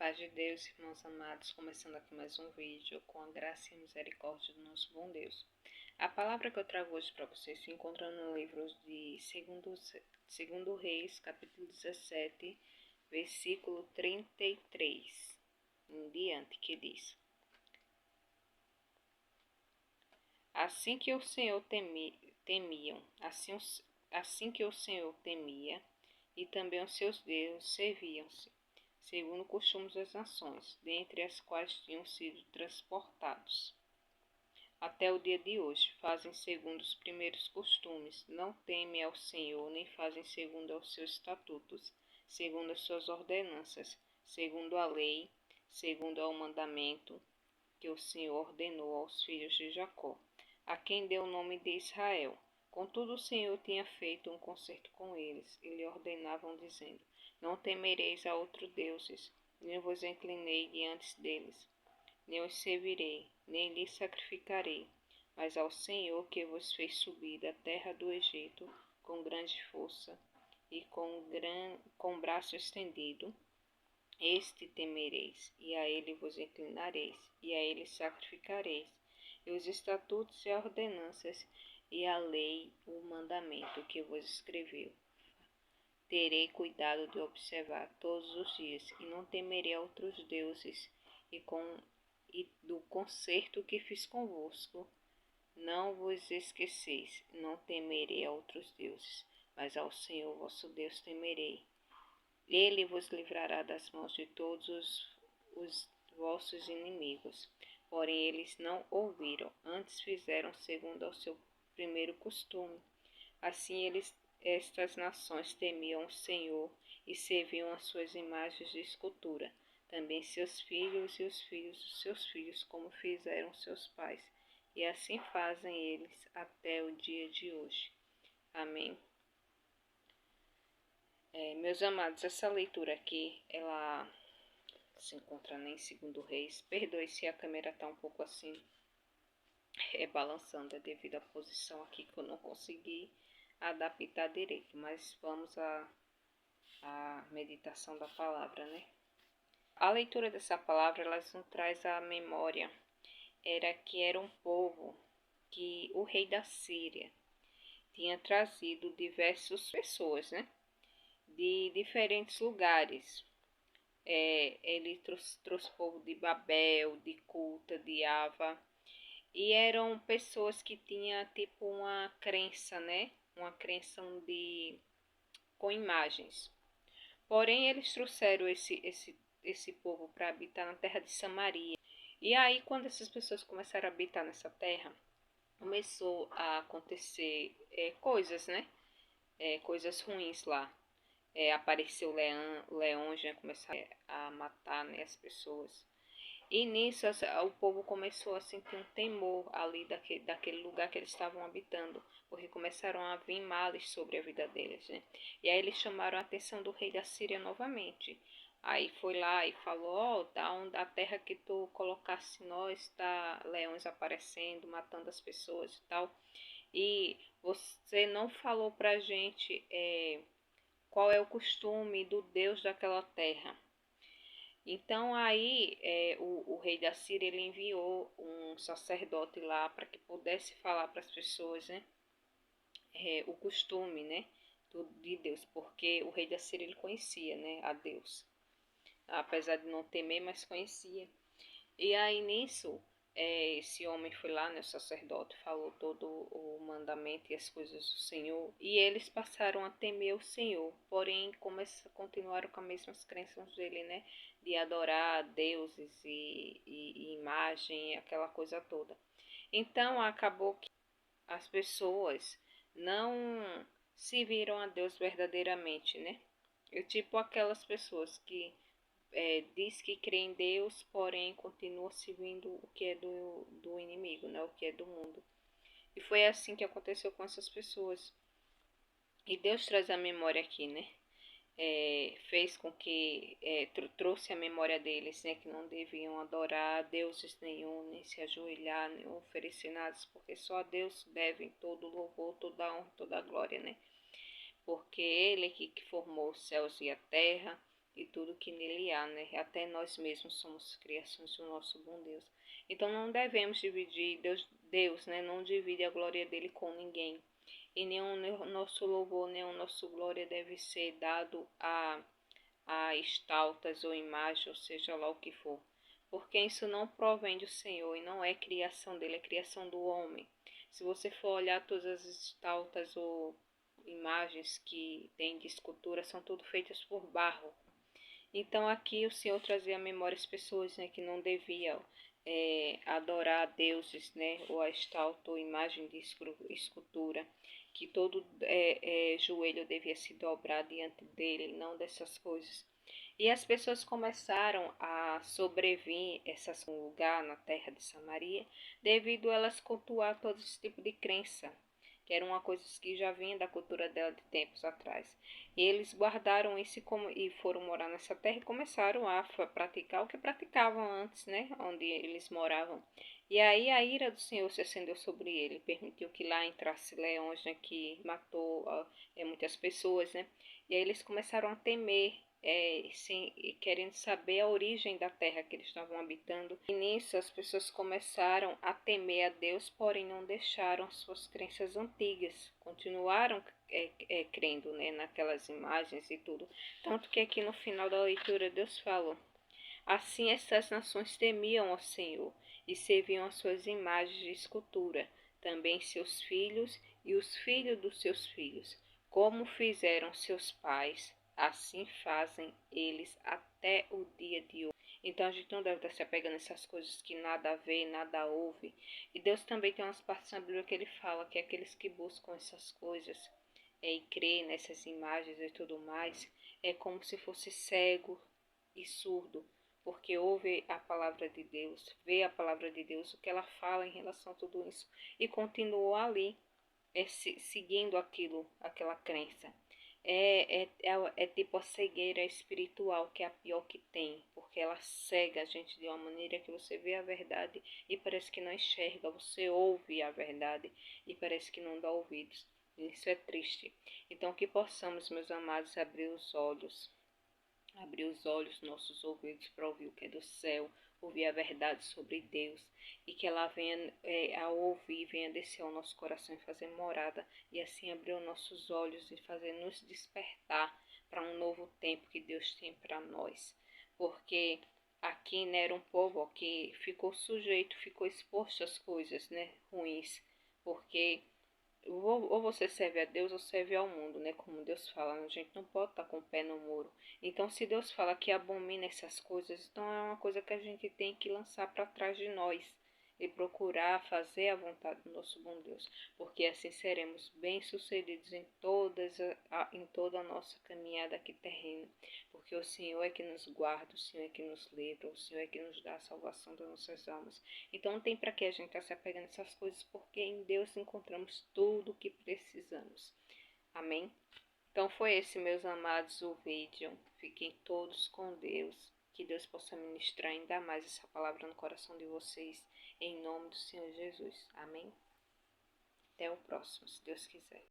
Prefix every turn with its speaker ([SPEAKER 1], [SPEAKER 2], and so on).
[SPEAKER 1] Paz de Deus, irmãos amados, começando aqui mais um vídeo com a graça e misericórdia do nosso bom Deus. A palavra que eu trago hoje para vocês se encontra no livro de 2 Reis, capítulo 17, versículo 33, em diante, que diz: Assim que o Senhor temia, e também os seus deuses serviam-se, segundo o costume das nações, dentre as quais tinham sido transportados. Até o dia de hoje, fazem segundo os primeiros costumes, não temem ao Senhor, nem fazem segundo aos seus estatutos, segundo as suas ordenanças, segundo a lei, segundo ao mandamento que o Senhor ordenou aos filhos de Jacó, a quem deu o nome de Israel. Contudo, o Senhor tinha feito um concerto com eles, e lhe ordenavam, dizendo: Não temereis a outros deuses, nem vos inclinei diante deles, nem os servirei, nem lhes sacrificarei, mas ao Senhor que vos fez subir da terra do Egito com grande força e com braço estendido, este temereis, e a ele vos inclinareis, e a ele sacrificareis, e os estatutos e as ordenanças, e a lei, o mandamento que vos escreveu. Terei cuidado de observar todos os dias, e não temerei a outros deuses, e do concerto que fiz convosco. Não vos esqueceis, não temerei a outros deuses, mas ao Senhor vosso Deus temerei. Ele vos livrará das mãos de todos os vossos inimigos. Porém eles não ouviram, antes fizeram segundo ao seu primeiro costume. Assim estas nações temiam o Senhor e serviam as suas imagens de escultura, também seus filhos e os filhos dos seus filhos, como fizeram seus pais. E assim fazem eles até o dia de hoje. Amém. Meus amados, essa leitura aqui, ela se encontra em 2 Reis. Perdoe se a câmera está um pouco assim, balançando, é devido à posição aqui que eu não consegui adaptar direito. Mas vamos à meditação da palavra, né? A leitura dessa palavra, ela nos traz à memória, era um povo que o rei da Síria tinha trazido diversas pessoas, né? De diferentes lugares. Ele trouxe povo de Babel, de Cuta, de Ava, e eram pessoas que tinham tipo uma crença, né? Uma crença com imagens. Porém, eles trouxeram esse povo para habitar na terra de Samaria. E aí, quando essas pessoas começaram a habitar nessa terra, começou a acontecer coisas, né? Coisas ruins lá. Apareceu leões, né? Começaram a matar, né, as pessoas. E nisso o povo começou a sentir um temor ali daquele lugar que eles estavam habitando, porque começaram a vir males sobre a vida deles, né? E aí eles chamaram a atenção do rei da Síria novamente. Aí foi lá e falou: da terra que tu colocasse nós, tá leões aparecendo, matando as pessoas e tal. E você não falou pra gente qual é o costume do Deus daquela terra. Então aí o rei da Síria ele enviou um sacerdote lá para que pudesse falar para as pessoas, né, o costume, né, de Deus, porque o rei da Síria ele conhecia, né, a Deus, apesar de não temer, mas conhecia. E aí nisso esse homem foi lá, né, o sacerdote, falou todo o mandamento e as coisas do Senhor, e eles passaram a temer o Senhor, porém continuaram com as mesmas crenças dele, né, de adorar deuses e imagem, aquela coisa toda. Então acabou que as pessoas não se viram a Deus verdadeiramente, né? Tipo aquelas pessoas que diz que crê em Deus, porém continua servindo o que é do inimigo, né? O que é do mundo. E foi assim que aconteceu com essas pessoas. E Deus traz a memória aqui, né? Fez com que trouxe a memória deles, né? Que não deviam adorar deuses nenhum, nem se ajoelhar, nem oferecer nada, porque só a Deus devem todo o louvor, toda a honra, toda a glória, né? Porque Ele que formou os céus e a terra, e tudo que nele há, né? Até nós mesmos somos criações do nosso bom Deus. Então não devemos dividir Deus, né? Não divide a glória dele com ninguém. E nenhum nosso louvor, nenhum nosso glória deve ser dado a estátuas ou imagem, ou seja lá o que for. Porque isso não provém do Senhor e não é criação dele, é criação do homem. Se você for olhar todas as estátuas ou imagens que tem de escultura, são tudo feitas por barro. Então aqui o Senhor trazia à memória as pessoas, né, que não deviam adorar a deuses, né, ou a estátua ou imagem de escultura, que todo joelho devia se dobrar diante dele, não dessas coisas. E as pessoas começaram a sobreviver esse lugar na terra de Samaria, devido a elas cultuar todo esse tipo de crença, que era uma coisa que já vinha da cultura dela de tempos atrás. E eles guardaram isso e foram morar nessa terra e começaram a praticar o que praticavam antes, né? Onde eles moravam. E aí a ira do Senhor se acendeu sobre ele, permitiu que lá entrasse leões, né, que matou muitas pessoas, né? E aí eles começaram a temer, sim, querendo saber a origem da terra que eles estavam habitando. E nisso as pessoas começaram a temer a Deus, porém não deixaram suas crenças antigas, continuaram crendo, né, naquelas imagens e tudo. Tanto que aqui no final da leitura Deus fala: assim estas nações temiam ao Senhor e serviam as suas imagens de escultura, também seus filhos e os filhos dos seus filhos, como fizeram seus pais, assim fazem eles até o dia de hoje. Então a gente não deve estar se apegando a essas coisas que nada vê, nada ouve. E Deus também tem umas partes na Bíblia que ele fala que aqueles que buscam essas coisas e crê nessas imagens e tudo mais, é como se fosse cego e surdo, porque ouve a palavra de Deus, vê a palavra de Deus, o que ela fala em relação a tudo isso, e continuou ali, seguindo aquela crença. É tipo a cegueira espiritual, que é a pior que tem, porque ela cega a gente de uma maneira que você vê a verdade e parece que não enxerga, você ouve a verdade e parece que não dá ouvidos. Isso é triste. Então, que possamos, meus amados, abrir os olhos, nossos ouvidos para ouvir o que é do céu, ouvir a verdade sobre Deus e que ela venha ao ouvir, venha descer ao nosso coração e fazer morada e assim abrir os nossos olhos e fazer nos despertar para um novo tempo que Deus tem para nós. Porque aqui, né, era um povo que ficou sujeito, ficou exposto às coisas, né, ruins, porque ou você serve a Deus ou serve ao mundo, né? Como Deus fala, a gente não pode estar com o pé no muro. Então, se Deus fala que abomina essas coisas, então é uma coisa que a gente tem que lançar para trás de nós e procurar fazer a vontade do nosso bom Deus, porque assim seremos bem-sucedidos em toda a nossa caminhada aqui terrena, porque o Senhor é que nos guarda, o Senhor é que nos livra, o Senhor é que nos dá a salvação das nossas almas. Então não tem para que a gente estar se apegando a essas coisas, porque em Deus encontramos tudo o que precisamos. Amém? Então foi esse, meus amados, o vídeo. Fiquem todos com Deus. Que Deus possa ministrar ainda mais essa palavra no coração de vocês. Em nome do Senhor Jesus. Amém? Até o próximo, se Deus quiser.